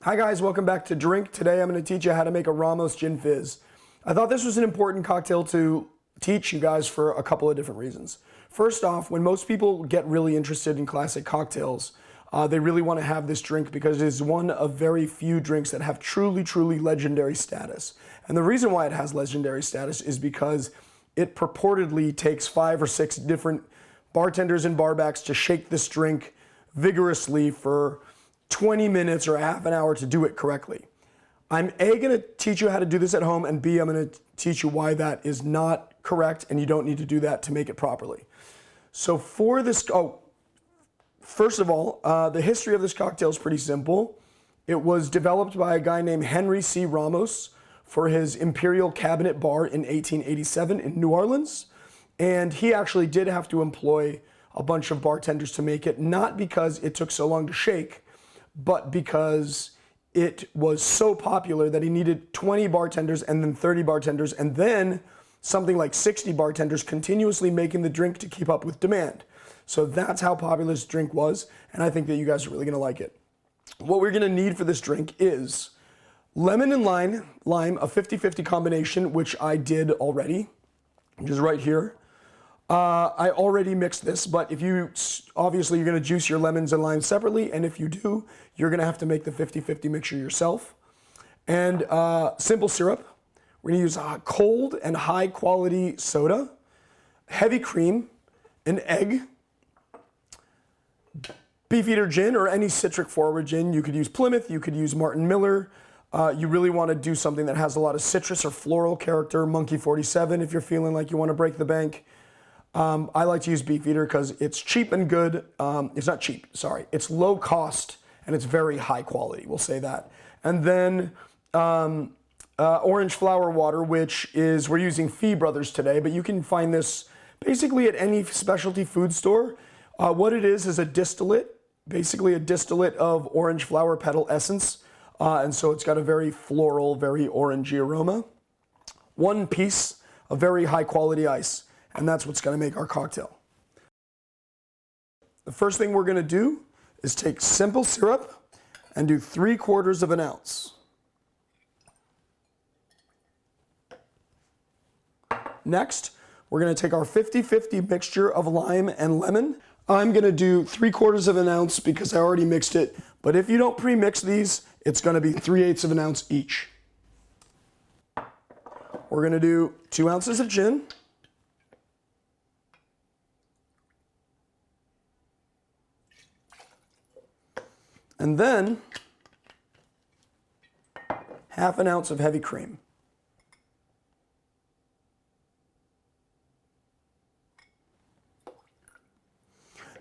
Hi guys, welcome back to Drink. Today I'm going to teach you how to make a Ramos Gin Fizz. I thought this was an important cocktail to teach you guys for a couple of different reasons. First off, when most people get really interested in classic cocktails, they really want to have this drink because it is one of very few drinks that have truly legendary status. And the reason why it has legendary status is because it purportedly takes 5 or 6 different bartenders and barbacks to shake this drink vigorously for 20 minutes or a half an hour to do it correctly. I'm A, going to teach you how to do this at home, and B, I'm going to teach you why that is not correct and you don't need to do that to make it properly. So for this, first of all, the history of this cocktail is pretty simple. It was developed by a guy named Henry C. Ramos for his Imperial cabinet bar in 1887 in New Orleans. And he actually did have to employ a bunch of bartenders to make it, not because it took so long to shake, but because it was so popular that he needed 20 bartenders and then 30 bartenders and then something like 60 bartenders continuously making the drink to keep up with demand. So that's how popular this drink was, and I think that you guys are really gonna like it. What we're gonna need for this drink is lemon and lime, a 50-50 combination, which I did already, which is right here. I already mixed this, but if you, obviously you're gonna juice your lemons and limes separately, and if you do, you're gonna have to make the 50-50 mixture yourself. And simple syrup. We're gonna use cold and high quality soda, heavy cream, an egg, Beefeater gin or any citric forward gin. You could use Plymouth, you could use Martin Miller. You really wanna do something that has a lot of citrus or floral character, Monkey 47 if you're feeling like you wanna break the bank. I like to use Beefeater because it's cheap and good. It's not cheap, sorry. It's low cost and it's very high quality, we'll say that. And then orange flower water, which is, we're using Fee Brothers today, but you can find this basically at any specialty food store. What it is a distillate, basically a distillate of orange flower petal essence. And so it's got a very floral, very orangey aroma. 1 piece of very high quality ice. And that's what's gonna make our cocktail. The first thing we're gonna do is take simple syrup and do 3/4 of an ounce. Next, we're gonna take our 50-50 mixture of lime and lemon. I'm gonna do 3/4 of an ounce because I already mixed it, but if you don't pre-mix these, it's gonna be 3/8 of an ounce each. We're gonna do 2 ounces of gin. And then 1/2 ounce of heavy cream.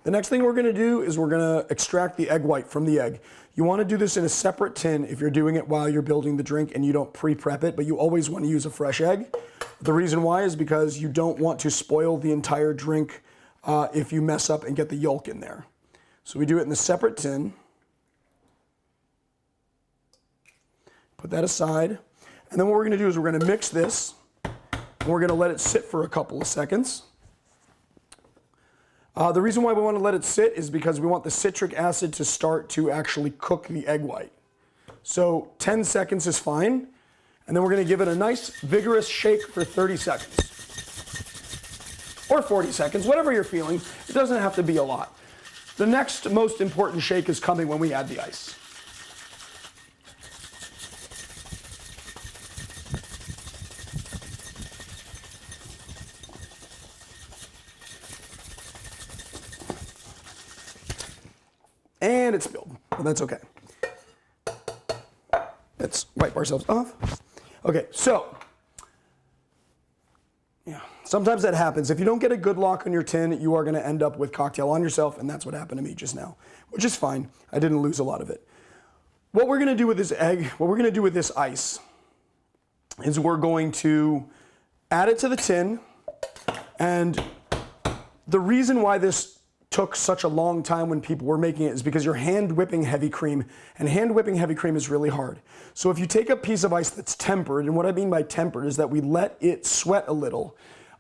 The next thing we're gonna do is we're gonna extract the egg white from the egg. You wanna do this in a separate tin if you're doing it while you're building the drink and you don't pre-prep it, but you always wanna use a fresh egg. The reason why is because you don't want to spoil the entire drink if you mess up and get the yolk in there. So we do it in a separate tin. Put that aside. And then what we're gonna do is we're gonna mix this and we're gonna let it sit for a couple of seconds. The reason why we wanna let it sit is because we want the citric acid to start to actually cook the egg white. So 10 seconds is fine. And then we're gonna give it a nice vigorous shake for 30 seconds. Or 40 seconds, whatever you're feeling. It doesn't have to be a lot. The next most important shake is coming when we add the ice. And it's spilled, but that's okay. Let's wipe ourselves off. Okay, so, yeah, sometimes that happens. If you don't get a good lock on your tin, you are gonna end up with cocktail on yourself, and that's what happened to me just now, which is fine. I didn't lose a lot of it. What we're gonna do with this egg, what we're gonna do with this ice, is we're going to add it to the tin, and the reason why this took such a long time when people were making it is because you're hand whipping heavy cream, and hand whipping heavy cream is really hard. So if you take a piece of ice that's tempered, and what I mean by tempered is that we let it sweat a little,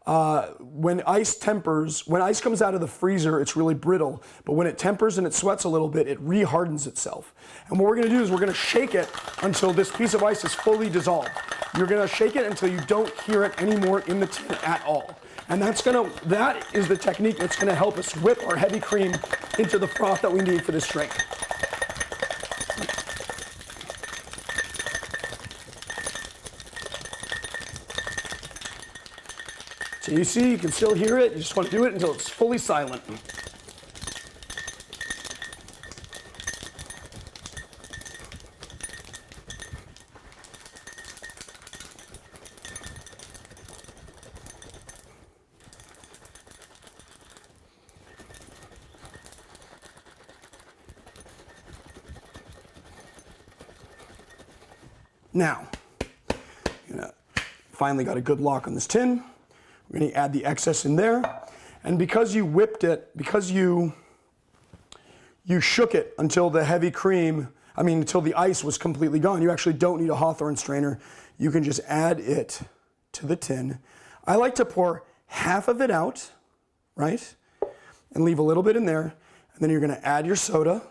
when ice tempers, when ice comes out of the freezer, it's really brittle. But when it tempers and it sweats a little bit, it re-hardens itself. And what we're gonna do is we're gonna shake it until this piece of ice is fully dissolved. You're gonna shake it until you don't hear it anymore in the tin at all. And that is the technique that's gonna help us whip our heavy cream into the froth that we need for this drink. So you see, you can still hear it. You just want to do it until it's fully silent. Now, finally got a good lock on this tin. We're going to add the excess in there. And because you whipped it, because you shook it until the heavy cream, until the ice was completely gone, you actually don't need a Hawthorne strainer. You can just add it to the tin. I like to pour half of it out, right? And leave a little bit in there. And then you're going to add your soda.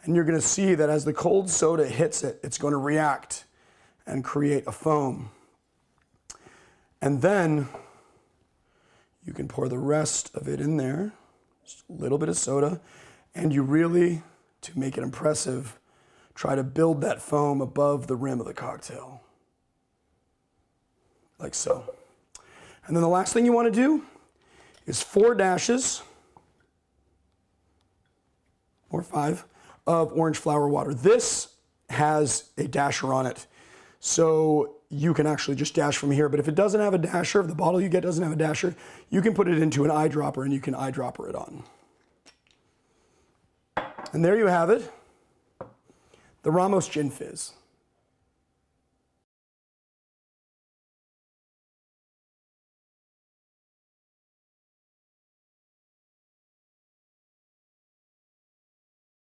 And you're going to see that as the cold soda hits it, it's going to react and create a foam. And then you can pour the rest of it in there, just a little bit of soda, and you really, to make it impressive, try to build that foam above the rim of the cocktail, like so. And then the last thing you want to do is 4 dashes, or 5, of orange flower water. This has a dasher on it, so you can actually just dash from here. But if it doesn't have a dasher, if the bottle you get doesn't have a dasher, you can put it into an eyedropper and you can eyedropper it on. And there you have it, the Ramos Gin Fizz.